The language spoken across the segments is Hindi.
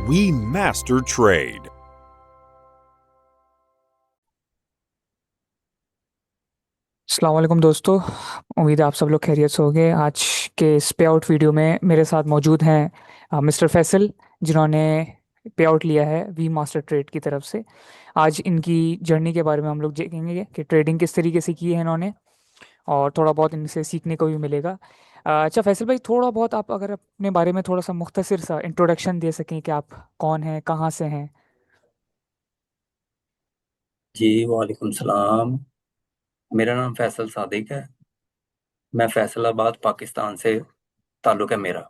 We master trade. अस्सलाम वालेकुम दोस्तों। उम्मीद है आप सब लोग खैरियत से होंगे। आज के इस पे आउट वीडियो में मेरे साथ मौजूद हैं मिस्टर फैसल, जिन्होंने पे आउट लिया है वी मास्टर ट्रेड की तरफ से। आज इनकी जर्नी के बारे में हम लोग देखेंगे कि ट्रेडिंग किस तरीके से की है इन्होंने, और थोड़ा बहुत इनसे सीखने को भी मिलेगा। अच्छा फैसल भाई, थोड़ा बहुत आप अगर अपने बारे में थोड़ा सा मुख्तसर सा इंट्रोडक्शन दे सकें कि आप कौन हैं, कहाँ से हैं। जी वालेकुम सलाम। मेरा नाम फैसल सादिक है। मैं फैसलाबाद पाकिस्तान से ताल्लुक़ है मेरा।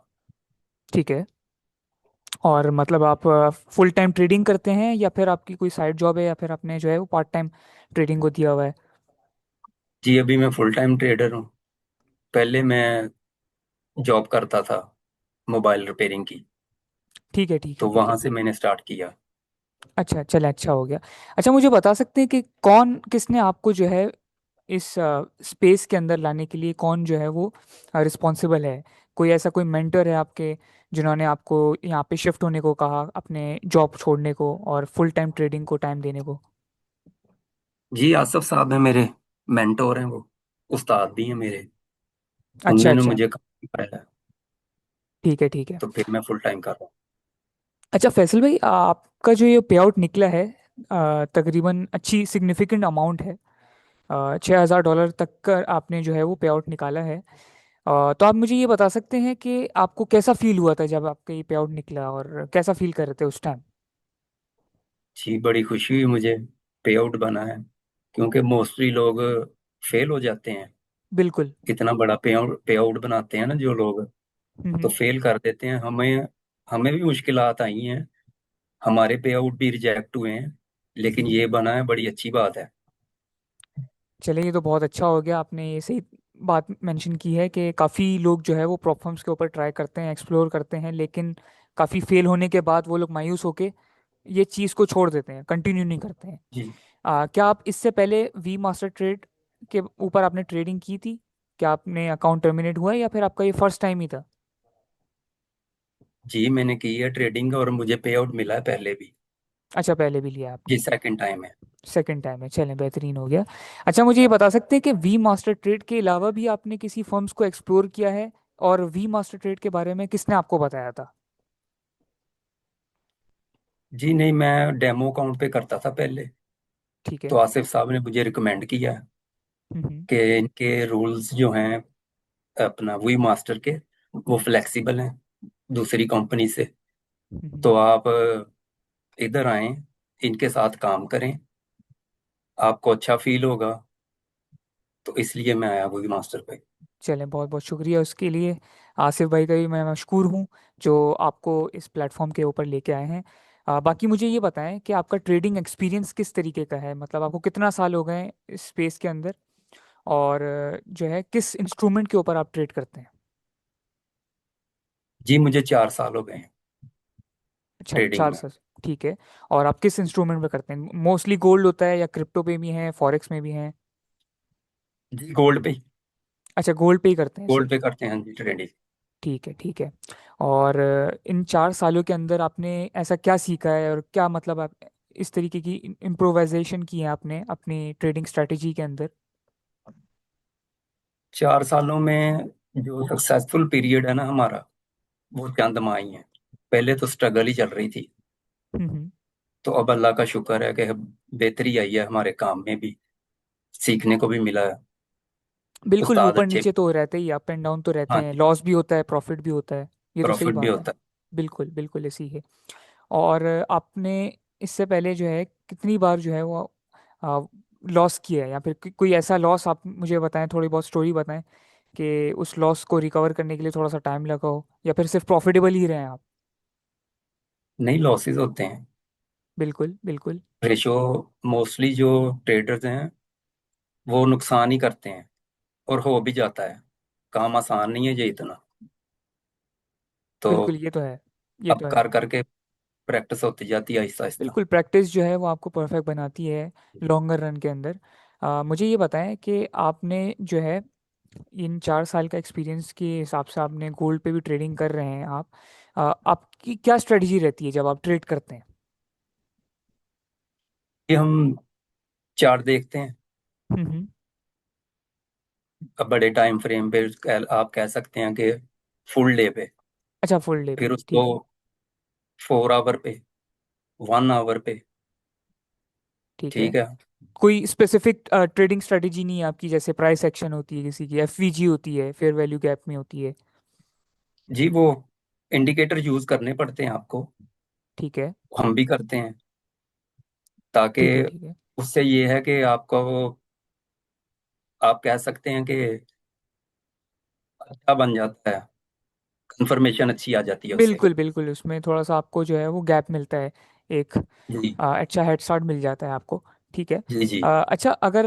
ठीक है। और मतलब आप फुल टाइम ट्रेडिंग करते हैं या फिर आपकी कोई साइड जॉब है, या फिर आपने जो है वो पार्ट टाइम ट्रेडिंग को दिया हुआ है। जी अभी मैं फुल टाइम ट्रेडर हूँ। पहले मैं जॉब करता था मोबाइल रिपेयरिंग की, ठीक है, ठीक है, तो ठीक है। वहाँ से मैंने स्टार्ट किया। अच्छा, चले, अच्छा हो गया। अच्छा, मुझे बता सकते हैं कि कौन किसने आपको जो है इस स्पेस के अंदर लाने के लिए, कौन जो है वो रिस्पॉन्सिबल है। कोई ऐसा कोई मेंटर है आपके, जिन्होंने आपको यहाँ पे शिफ्ट होने को कहा, अपने जॉब छोड़ने को और फुल टाइम ट्रेडिंग को टाइम देने को। जी आसिफ साहब है मेरे मेंटोर हैं, वो उस्ताद भी हैं मेरे। अच्छा, उन्होंने अच्छा। मुझे काम सिखाया, ठीक है, ठीक है। तो फिर मैं फुल टाइम कर रहा हूँ। अच्छा फैसल भाई, आपका जो ये पे आउट निकला है, तकरीबन अच्छी सिग्निफिकेंट अमाउंट है। $6,000 तक का आपने जो है वो पे आउट निकाला है। तो आप मुझे ये बता सकते हैं कि आपको कैसा फील हुआ था जब आपका ये पे आउट निकला, और कैसा फील कर रहे थे उस टाइम। जी बड़ी खुशी हुई मुझे, पे आउट बना है। क्योंकि मोस्टली लोग फेल हो जाते हैं। बिल्कुल। इतना बड़ा पे आउट बनाते हैं ना जो लोग, तो हम्म। फेल कर देते हैं। हमें हमें भी मुश्किलात आई हैं, हमारे पे आउट भी रिजेक्ट हुए हैं, लेकिन हम्म। ये बना है, बड़ी अच्छी बात है। चलिए, ये तो बहुत अच्छा हो गया, आपने ये सही बात मेंशन की है कि काफ़ी लोग जो है वो प्लेटफॉर्म्स के ऊपर ट्राई करते हैं, एक्सप्लोर करते हैं, लेकिन काफ़ी फेल होने के बाद वो लोग मायूस होके ये चीज़ को छोड़ देते हैं, कंटिन्यू नहीं करते हैं। जी क्या आप इससे पहले वी मास्टर ट्रेड के ऊपर आपने ट्रेडिंग की थी? क्या आपने अकाउंट टर्मिनेट हुआ है, या फिर आपका ये फर्स्ट टाइम ही था? जी मैंने की है ट्रेडिंग, और मुझे पे आउट मिला है पहले भी। अच्छा, पहले भी लिया आपने। जी सेकंड टाइम है। सेकंड टाइम है, चलें, बेहतरीन हो गया। अच्छा, मुझे ये बता सकते हैं कि वी मास्टर ट्रेड के अलावा भी आपने किसी फर्म्स को एक्सप्लोर किया है, और वी मास्टर ट्रेड के बारे में किसने आपको बताया था? जी नहीं, मैं डेमो अकाउंट पे करता था पहले। ठीक तो है। आसिफ साहब ने मुझे रिकमेंड किया हम्म। कि इनके रूल्स जो हैं अपना वी मास्टर के, वो फ्लेक्सिबल हैं दूसरी कंपनी से। हम्म। तो आप इधर आएं, इनके साथ काम करें, आपको अच्छा फील होगा। तो इसलिए मैं आया वी मास्टर पे। चलें, बहुत बहुत शुक्रिया उसके लिए। आसिफ भाई का भी मैं मशकूर हूँ, जो आपको इस प्लेटफॉर्म के ऊपर लेके आए हैं। बाकी मुझे ये बताएं कि आपका ट्रेडिंग एक्सपीरियंस किस तरीके का है, मतलब आपको कितना साल हो गए इस स्पेस के अंदर, और जो है किस इंस्ट्रूमेंट के ऊपर आप ट्रेड करते हैं। जी मुझे 4 साल हो गए हैं अच्छा, ट्रेडिंग चार में। साल ठीक है। और आप किस इंस्ट्रूमेंट में करते हैं? मोस्टली गोल्ड होता है, या क्रिप्टो पे भी हैं, फॉरेक्स में भी हैं? जी गोल्ड पे, अच्छा, गोल्ड पे ही करते हैं गोल्ड सिर्फ। पे करते हैं जी ट्रेडिंग। ठीक है, ठीक है। और इन 4 सालों के अंदर आपने ऐसा क्या सीखा है, और क्या मतलब आप इस तरीके की इम्प्रोवाइजेशन की है आपने अपनी ट्रेडिंग स्ट्रेटेजी के अंदर? 4 सालों में जो सक्सेसफुल पीरियड है ना हमारा, वो चंद माह ही है। पहले तो स्ट्रगल ही चल रही थी। हम्म। तो अब अल्लाह का शुक्र है कि बेहतरी आई है हमारे काम में भी, सीखने को भी मिला है। बिल्कुल, उस्ताद ऊपर अच्छे। नीचे तो रहते ही, अप एंड डाउन तो रहते हाँ हैं, जी, लॉस भी होता है, प्रॉफिट भी होता है। ये तो सही प्रॉफिट भी बात है। होता है। बिल्कुल, बिल्कुल ऐसी है। और आपने इससे पहले जो है कितनी बार जो है वो लॉस किया है, या फिर कोई ऐसा लॉस आप मुझे बताएं, थोड़ी बहुत स्टोरी बताएं कि उस लॉस को रिकवर करने के लिए थोड़ा सा टाइम लगा हो, या फिर सिर्फ प्रॉफिटेबल ही रहे हैं आप। नहीं लॉसेस होते हैं। बिल्कुल, बिल्कुल। रेशो मोस्टली जो ट्रेडर्स हैं वो नुकसान ही करते हैं, और हो भी जाता है। काम आसान नहीं है ये इतना। तो बिल्कुल, ये तो है। ये अब तो है। कर करके प्रैक्टिस होती जाती है आहिस्ता आहिस्ता। बिल्कुल, प्रैक्टिस जो है वो आपको परफेक्ट बनाती है लॉन्गर रन के अंदर। मुझे ये बताएं कि आपने जो है इन 4 साल का एक्सपीरियंस के हिसाब से आपने गोल्ड पे भी ट्रेडिंग कर रहे हैं आप। आपकी क्या स्ट्रेटजी रहती है जब आप ट्रेड करते हैं? ये हम चार्ट देखते हैं। हम्म। अब बड़े टाइम फ्रेम पे आप कह सकते हैं कि फुल डे पे, अच्छा, फुल डे फिर पे, उसको ठीक है। 4 आवर पे, 1 आवर पे। ठीक है। ठीक है कोई स्पेसिफिक ट्रेडिंग स्ट्रेटजी नहीं है आपकी, जैसे प्राइस एक्शन होती है किसी की, एफवीजी होती है, फेयर वैल्यू गैप में होती है? जी, वो इंडिकेटर यूज करने पड़ते हैं आपको। ठीक है। हम भी करते हैं, ताकि ठीक है। ठीक है। उससे ये है कि आपका वो, आप कह सकते हैं कि अच्छा बन जाता है, कंफर्मेशन अच्छी आ जाती है उससे। बिल्कुल बिल्कुल, उसमें थोड़ा सा आपको जो है वो गैप मिलता है, एक जी अच्छा हेड स्टार्ट मिल जाता है आपको। ठीक है। जी जी। अच्छा, अगर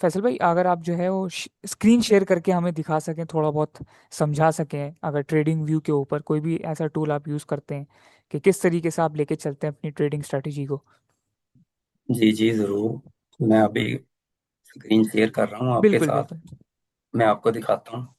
फैसल भाई, अगर आप जो है वो स्क्रीन शेयर करके हमें दिखा सकें, थोड़ा बहुत समझा सकें, अगर ट्रेडिंग व्यू के ऊपर कोई भी ऐसा टूल आप यूज़ करते हैं, कि किस तरीके से आप लेके चलते हैं अपनी ट्रेडिंग स्ट्रेटजी को। जी जी जरूर, मैं अभी स्क्रीन शेयर कर रहा हूँ आपके बिल्कुल साथ। बिल्कुल। मैं आपको दिखाता हूँ।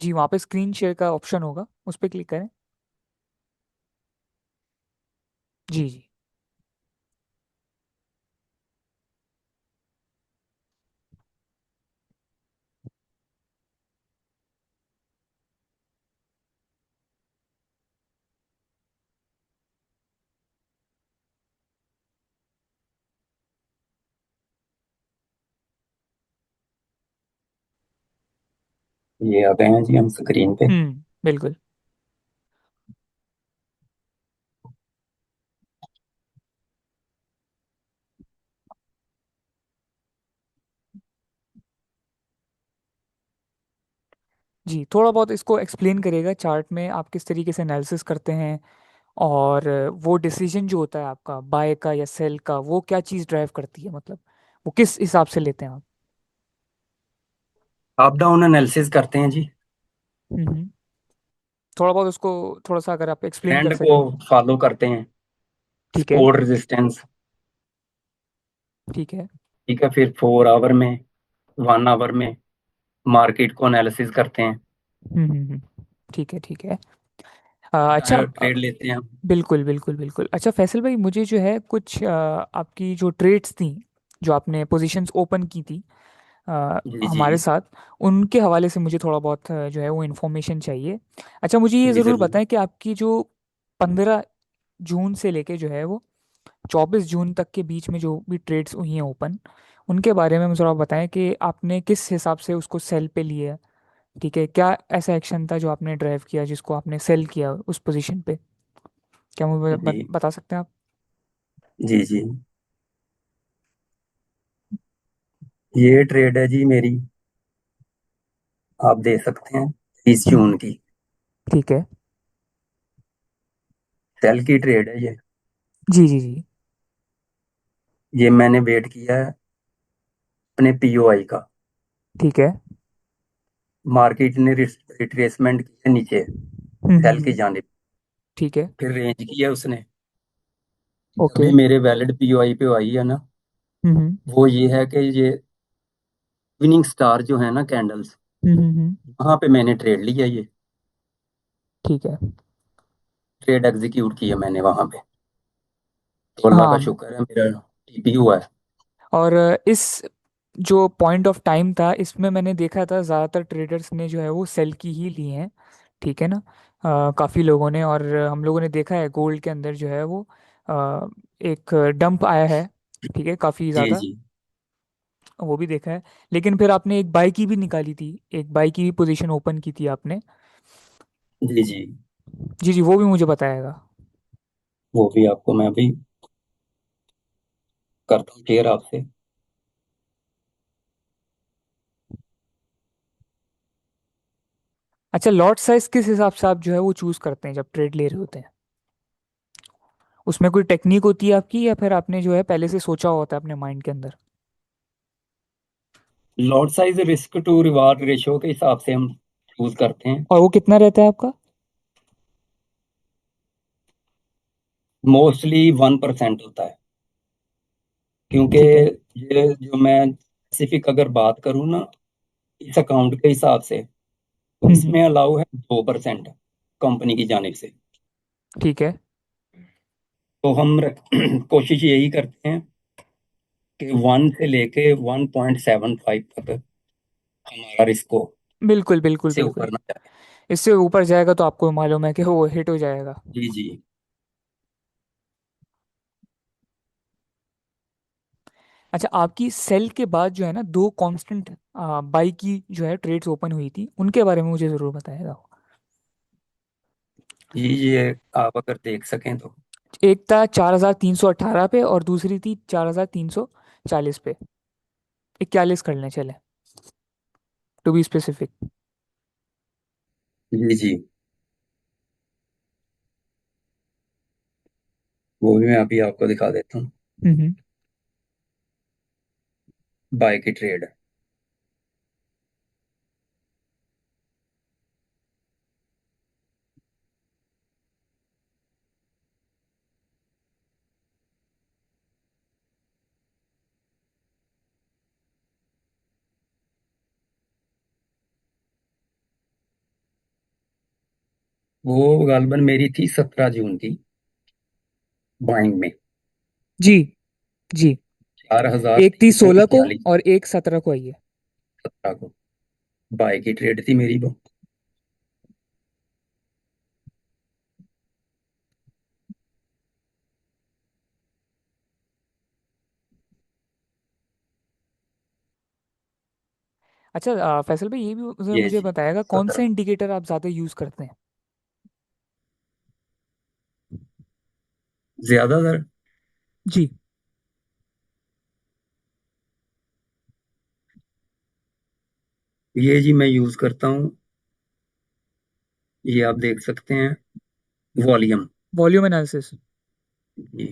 जी, वहाँ पे स्क्रीन शेयर का ऑप्शन होगा, उस पर क्लिक करें। जी जी। ये आ गए हैं जी हम स्क्रीन पे। बिल्कुल। जी, थोड़ा बहुत इसको एक्सप्लेन करिएगा, चार्ट में आप किस तरीके से एनालिसिस करते हैं, और वो डिसीजन जो होता है आपका बाय का या सेल का, वो क्या चीज़ ड्राइव करती है, मतलब वो किस हिसाब से लेते हैं आप? अप डाउन एनालिसिस करते हैं जी। हम्म। थोड़ा बहुत उसको, थोड़ा सा अगर आप एक्सप्लेन कर ट्रेंड को सकें। फॉलो करते हैं, ठीक है। Support resistance. ठीक है। ठीक है, फिर 4 आवर में, 1 आवर में मार्केट को एनालिसिस करते हैं। ठीक है। ठीक है। अच्छा, ट्रेड लेते हैं हम। बिल्कुल बिल्कुल बिल्कुल। अच्छा फैसल भाई, मुझे जो है कुछ आपकी जो ट्रेड्स थी, जो आपने पोजीशंस ओपन की थी जी जी हमारे साथ, उनके हवाले से मुझे थोड़ा बहुत जो है वो इन्फॉर्मेशन चाहिए। अच्छा, मुझे ये जी ज़रूर जरूर। बताएं कि आपकी जो 15 जून से लेके जो है वो 24 जून तक के बीच में जो भी ट्रेड्स हुई हैं ओपन, उनके बारे में मुझे थोड़ा बताएं कि आपने किस हिसाब से उसको सेल पे लिया। ठीक है, क्या ऐसा एक्शन था जो आपने ड्राइव किया जिसको आपने सेल किया उस पोजीशन पे? क्या मुझे जी बता सकते हैं आप? जी जी। ये ट्रेड है जी मेरी, आप दे सकते हैं, 30 जून हम्म। की। ठीक है। सेल की ट्रेड है ये। जी जी जी। ये मैंने वेट किया है अपने पीओआई का। ठीक है। मार्केट ने रिट्रेसमेंट किया नीचे, सेल की हम्म। जानिब। ठीक है। फिर रेंज किया उसने। जब ओके। भी मेरे वैलिड पीओआई पे आई है ना, हम्म। वो ये है कि ये विनिंग स्टार जो है ना कैंडल्स, हम्म। वहां पे मैंने ट्रेड लिया ये। ठीक है। ट्रेड एग्जीक्यूट किया मैंने वहां पे। तो अल्लाह का हाँ। शुक्र है, मेरा टीपी हुआ है। और इस जो पॉइंट ऑफ टाइम था इसमें मैंने देखा था ज़्यादातर ट्रेडर्स ने जो है वो सेल की ही ली हैं, ठीक है ना। काफ़ी लोगों ने, और हम लोगों ने देखा है गोल्ड के अंदर जो है वो एक डंप आया है, ठीक है, काफ़ी जी ज़्यादा, जी वो भी देखा है। लेकिन फिर आपने एक बाई की भी निकाली थी, एक बाई की भी पोजीशन ओपन की थी आपने। जी जी। जी जी, वो भी मुझे बताएगा। वो भी आपको मैं भी करता हूँ शेयर आपसे। अच्छा, लॉट साइज किस हिसाब से आप जो है वो चूज़ करते हैं जब ट्रेड ले रहे होते हैं? उसमें कोई टेक्निक होती है आपकी, या फिर आपने जो है पहले से सोचा होता है अपने माइंड के अंदर? Lot size risk to reward ratio के हिसाब से हम चूज करते हैं। और वो कितना रहता है आपका? मोस्टली 1% होता है, क्योंकि ठीक है। ये जो मैं स्पेसिफिक अगर बात करूँ ना, इस अकाउंट के हिसाब से, तो हम्म। इसमें अलाउ है 2% कंपनी की जानिब से। ठीक है। तो हम कोशिश यही करते हैं कि 1 से लेके 1.75 तक हमारा रिस्क हो, बिल्कुल बिल्कुल से बिल्कुल। ऊपर ना जाए। इससे ऊपर जाएगा तो आपको मालूम है कि वो हिट हो जाएगा। जी जी। अच्छा, आपकी सेल के बाद जो है ना दो कांस्टेंट बाई की जो है ट्रेड्स ओपन हुई थी, उनके बारे में मुझे ज़रूर बताएगा। ये आप अगर देख सकें तो। एक था 4,318 पे, और दूसरी थी 4,340 पे। 41 कर लें चले, टू बी स्पेसिफिक। जी जी। वो भी मैं अभी आपको दिखा देता हूँ। हम्म। बाय की ट्रेड। वो गालबन मेरी थी 17 जून की, बाइंग में। जी जी। चार हजार एक थी तीन सौ 16 को इकतालीस और एक 17 को आई है। 17 को बाय की ट्रेड थी मेरी वो। अच्छा, फैसल भाई ये भी ये मुझे जी बताएगा कौन सा 17। इंडिकेटर आप ज़्यादा यूज़ करते हैं? ज्यादातर जी। ये जी मैं यूज करता हूँ, ये आप देख सकते हैं, वॉल्यूम। Volume analysis. ये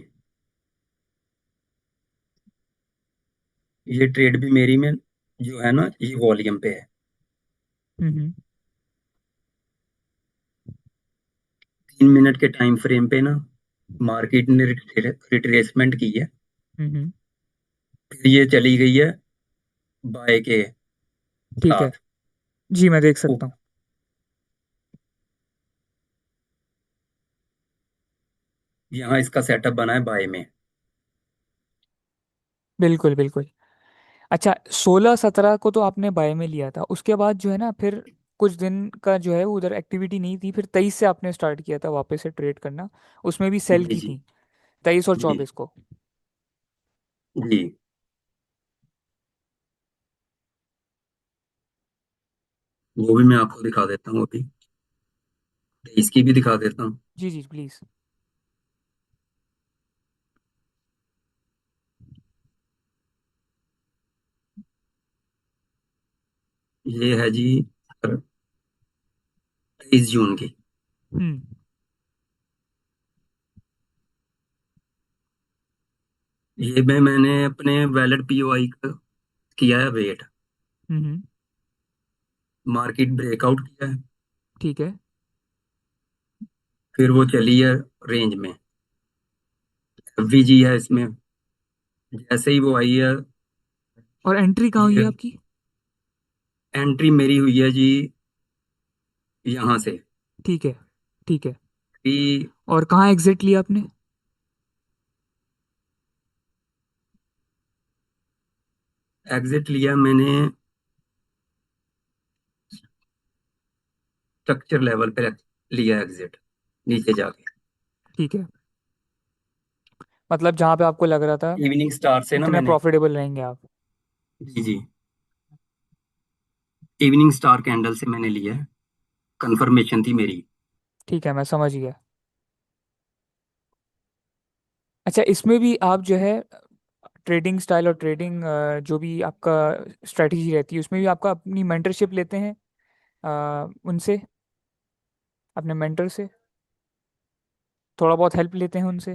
ये ट्रेड भी मेरी में जो है ना, ये वॉल्यूम पे है। हम्म 3 मिनट के टाइम फ्रेम पे ना, मार्केट ने रिट्रेसमेंट की है, हम्म। फिर ये चली गई है बाय के ठीक है। साथ जी, मैं देख सकता ऊपर। हूँ। यहाँ इसका सेटअप बना है बाय में। बिल्कुल बिल्कुल। अच्छा, 16-17 को तो आपने बाय में लिया था, उसके बाद जो है ना फिर कुछ दिन का जो है वो उधर एक्टिविटी नहीं थी, फिर 23 से आपने स्टार्ट किया था वापस से ट्रेड करना, उसमें भी सेल जी की जी थी 23 और जी 24 को। जी। वो भी मैं आपको दिखा देता हूँ अभी, इसकी भी दिखा देता हूँ। जी जी प्लीज़। ये है जी 23 जून की। हम्म ये में मैंने अपने वैलिड पीओआई का किया है वेट। हम्म। मार्केट ब्रेकआउट किया है, ठीक है। फिर वो चली है रेंज में। एफवीजी है इसमें, जैसे ही वो आई है, और एंट्री कहाँ हुई ये है आपकी? एंट्री मेरी हुई है जी यहाँ से ठीक है। ठीक है। कि और कहाँ एग्जिट लिया आपने? एग्जिट लिया मैंने स्ट्रक्चर लेवल पे लिया एग्जिट, नीचे जाके। ठीक है, मतलब जहाँ पे आपको लग रहा था इवनिंग स्टार से ना इतने मैंने, प्रॉफिटेबल रहेंगे आप। जी जी, इवनिंग स्टार कैंडल से मैंने लिया है, कंफर्मेशन थी मेरी। ठीक है, मैं समझ गया। अच्छा, इसमें भी आप जो है ट्रेडिंग स्टाइल और ट्रेडिंग जो भी आपका स्ट्रेटजी रहती है उसमें भी आपका अपनी मेंटरशिप लेते हैं उनसे, अपने मेंटर से थोड़ा बहुत हेल्प लेते हैं उनसे।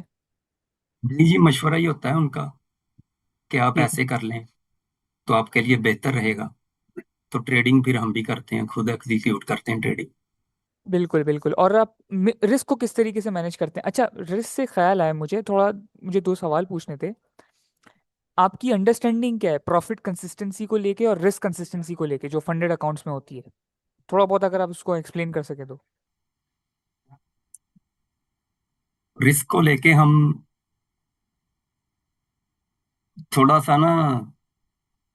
जी जी, मशवरा ही होता है उनका कि आप ठीक है। ऐसे कर लें तो आपके लिए बेहतर रहेगा। तो ट्रेडिंग फिर हम भी करते हैं, खुद एग्जीक्यूट करते हैं ट्रेडिंग। बिल्कुल बिल्कुल। और आप रिस्क को किस तरीके से मैनेज करते हैं? अच्छा, रिस्क से ख्याल आया मुझे थोड़ा, मुझे दो सवाल पूछने थे। आपकी अंडरस्टैंडिंग क्या है प्रॉफिट कंसिस्टेंसी को लेके और रिस्क कंसिस्टेंसी को लेके जो फंडेड अकाउंट्स में होती है? थोड़ा बहुत अगर आप उसको एक्सप्लेन कर सके तो। रिस्क को लेके हम थोड़ा सा ना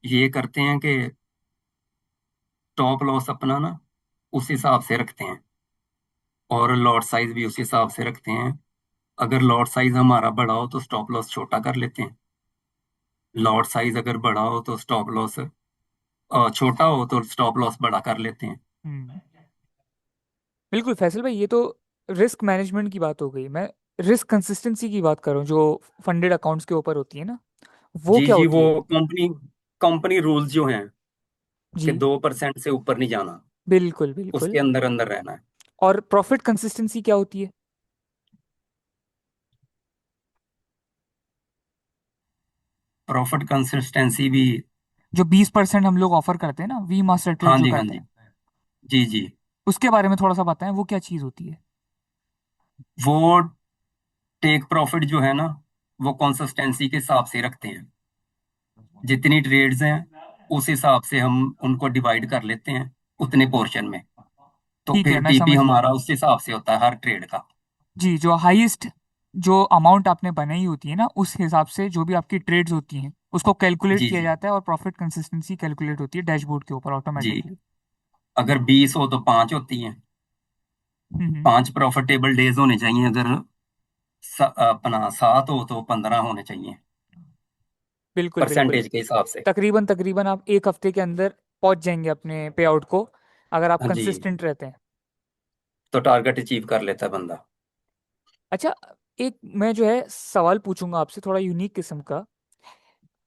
ये करते हैं कि टॉप लॉस अपना ना उस हिसाब से रखते हैं, और लॉट साइज भी उस हिसाब से रखते हैं। अगर लॉट साइज हमारा बड़ा हो तो स्टॉप लॉस छोटा कर लेते हैं, लॉट साइज अगर बड़ा हो तो स्टॉप लॉस छोटा हो तो स्टॉप लॉस बड़ा कर लेते हैं। हम्म। बिल्कुल फैसल भाई, ये तो रिस्क मैनेजमेंट की बात हो गई। मैं रिस्क कंसिस्टेंसी की बात कर रहा हूँ जो फंडेड अकाउंट्स के ऊपर होती है ना, वो जी क्या जी, वो होती है? कंपनी कंपनी रूल्स जो हैं कि जी 2% से ऊपर नहीं जाना, बिल्कुल बिल्कुल। उसके अंदर अंदर रहना है। और प्रॉफिट कंसिस्टेंसी क्या होती है? प्रॉफिट कंसिस्टेंसी भी, जो 20% हम लोग ऑफर करते हैं ना, वी मास्टर ट्रेड हाँ जो जी हाँ करते जी, हैं, जी जी, उसके बारे में थोड़ा सा बताएं, वो क्या चीज़ होती है? वो टेक प्रॉफिट जो है ना, वो कंसिस्टेंसी के हिसाब से रखते हैं। जितनी ट्रेड्स हैं उस हिसाब से हम उनको डिवाइड कर लेते हैं उतने पोर्शन में। तो ठीक है, फिर मैं टीपी समझ गया। हमारा उस हिसाब से होता है हर ट्रेड का। जी, जो हाईएस्ट जो अमाउंट आपने बनाई होती है ना, उस हिसाब से जो भी आपकी ट्रेड्स होती हैं उसको कैलकुलेट जी किया जी, जाता है और प्रॉफिट कंसिस्टेंसी कैलकुलेट होती है डैशबोर्ड के ऊपर जी, ऑटोमेटिकली। अगर 20 हो तो 5 होती हैं। हम्म। 5 प्रॉफिटेबल डेज होने चाहिए, अगर अपना 7 हो तो 15 होने चाहिए, बिल्कुल बिल्कुल। परसेंटेज के हिसाब से। तकरीबन तकरीबन आप एक हफ्ते के अंदर पहुंच जाएंगे अपने पे आउट को, अगर आप हाँ जी, कंसिस्टेंट रहते हैं। तो टारगेट अचीव कर लेता है बंदा। अच्छा, एक मैं जो है सवाल पूछूंगा आपसे थोड़ा यूनिक किस्म का।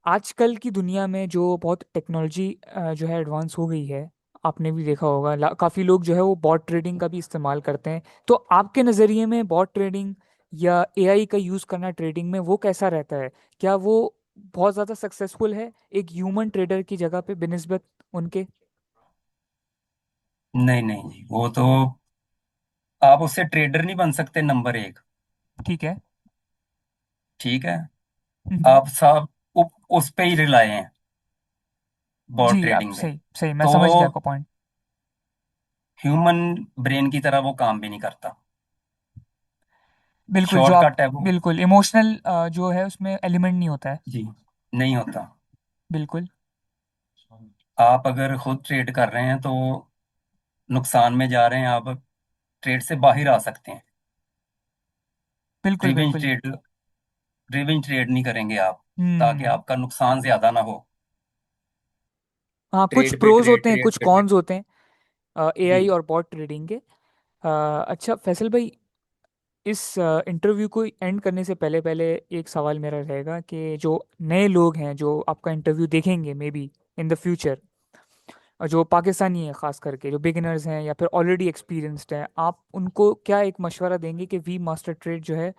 आजकल की दुनिया में जो बहुत टेक्नोलॉजी जो है एडवांस हो गई है, आपने भी देखा होगा काफ़ी लोग जो है वो बॉट ट्रेडिंग का भी इस्तेमाल करते हैं। तो आपके नज़रिए में बॉट ट्रेडिंग या एआई का यूज़ करना ट्रेडिंग में वो कैसा रहता है? क्या वो बहुत ज़्यादा सक्सेसफुल है एक ह्यूमन ट्रेडर की जगह पे बिनिस्बत उनके? नहीं नहीं जी, वो तो आप उससे ट्रेडर नहीं बन सकते नंबर एक। ठीक है। ठीक है, हम्म। आप सब उस पे ही रिलाए हैं बॉट जी, आप ट्रेडिंग में। सही सही, मैं तो समझ गया आपका पॉइंट। ह्यूमन ब्रेन की तरह वो काम भी नहीं करता। बिल्कुल, जो आप शॉर्टकट है वो। बिल्कुल इमोशनल जो है उसमें एलिमेंट नहीं होता है। जी, नहीं होता। बिल्कुल आप अगर खुद ट्रेड कर रहे हैं तो नुकसान में जा रहे हैं, आप ट्रेड से बाहर आ सकते हैं। बिल्कुल रिवेंज बिल्कुल। ट्रेड, रिवेंज ट्रेड नहीं करेंगे आप, ताकि हम्म। आपका नुकसान ज्यादा ना हो। हाँ, कुछ ट्रेड पे प्रोज ट्रेड, होते हैं ट्रेड कुछ पे ट्रेड। कॉन्स होते हैं जी एआई और बॉट ट्रेडिंग के। अच्छा फैसल भाई, इस इंटरव्यू को एंड करने से पहले पहले एक सवाल मेरा रहेगा कि जो नए लोग हैं जो आपका इंटरव्यू देखेंगे may be in the future, जो पाकिस्तानी है खास करके, जो बिगिनर्स हैं या फिर ऑलरेडी एक्सपीरियंस्ड हैं, आप उनको क्या एक मशवरा देंगे कि वी मास्टर ट्रेड जो है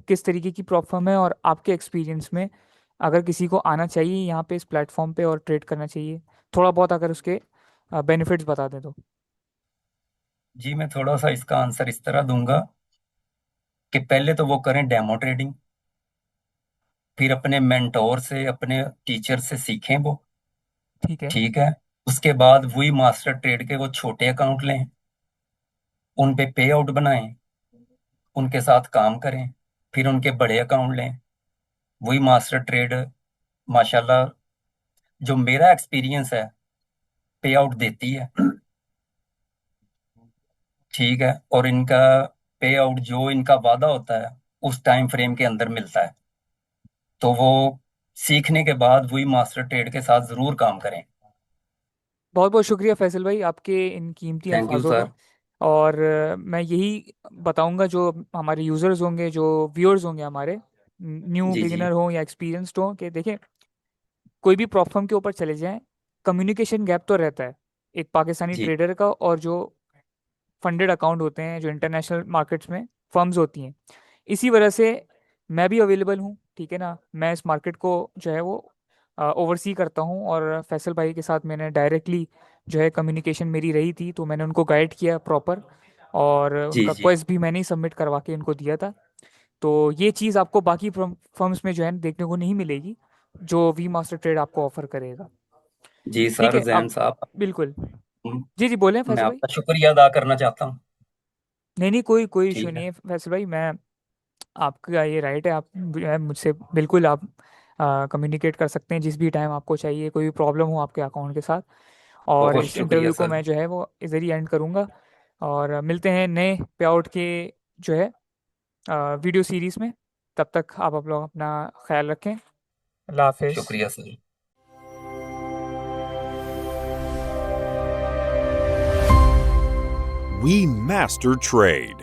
किस तरीके की प्लेटफॉर्म है? और आपके एक्सपीरियंस में अगर किसी को आना चाहिए यहाँ पे इस प्लेटफॉर्म पे और ट्रेड करना चाहिए, थोड़ा बहुत अगर उसके बेनिफिट्स बता दें तो। जी, मैं थोड़ा सा इसका आंसर इस तरह दूंगा कि पहले तो वो करें डेमो ट्रेडिंग, फिर अपने मेंटोर से, अपने टीचर से सीखें वो। ठीक है। ठीक है, उसके बाद वही मास्टर ट्रेड के वो छोटे अकाउंट लें, उन पे पे आउट बनाएं, उनके साथ काम करें, फिर उनके बड़े अकाउंट लें, वही मास्टर ट्रेड माशाल्लाह जो मेरा एक्सपीरियंस है पे आउट देती है, ठीक है, और इनका पे आउट जो इनका वादा होता है उस टाइम फ्रेम के अंदर मिलता है, तो वो सीखने के बाद वही मास्टर ट्रेड के साथ जरूर काम करें। बहुत बहुत शुक्रिया फैसल भाई आपके इन कीमती थैंक यू अल्फाजों का। सर। और मैं यही बताऊंगा जो हमारे यूज़र्स होंगे, जो व्यूअर्स होंगे हमारे, न्यू जी जी बिगिनर हो या एक्सपीरियंस्ड हो, कि देखें कोई भी प्लेटफॉर्म के ऊपर चले जाएं, कम्युनिकेशन गैप तो रहता है एक पाकिस्तानी जी ट्रेडर का और जो फंडेड अकाउंट होते हैं, जो इंटरनेशनल मार्केट्स में फर्म्स होती हैं। इसी वजह से मैं भी अवेलेबल हूँ, ठीक है ना। मैं इस मार्केट को जो है वो ओवरसी करता हूँ, और फैसल भाई के साथ मैंने डायरेक्टली जो है कम्युनिकेशन मेरी रही थी, तो मैंने उनको गाइड किया प्रॉपर, और जी उनका जी क्वेस्ट भी मैंने ही सबमिट करवा के उनको दिया था। तो ये चीज़ आपको बाकी फर्म्स में जो है देखने को नहीं मिलेगी, जो वी मास्टर ट्रेड आपको ऑफर करेगा। जी ठीक सर, है, जैन अब साहब, बिल्कुल। जी जी, बोलें मैं फैसल भाई। आपका शुक्रिया अदा करना चाहता हूँ। नहीं नहीं, कोई कोई इशू ठीक नहीं है। है फैसल भाई। मैं, आपका ये राइट है, आप मुझसे बिल्कुल आप कम्युनिकेट कर सकते हैं जिस भी टाइम आपको चाहिए, कोई भी प्रॉब्लम हो आपके अकाउंट के साथ। और बहुत इस शुक्रिया इंटरव्यू को सर। मैं जो है वो इधर ही एंड करूँगा, और मिलते हैं नए पे आउट के जो है वीडियो सीरीज़ में। तब तक आप लोग अपना ख्याल रखें। अल्लाह हाफिज़। शुक्रिया सर। We master trade.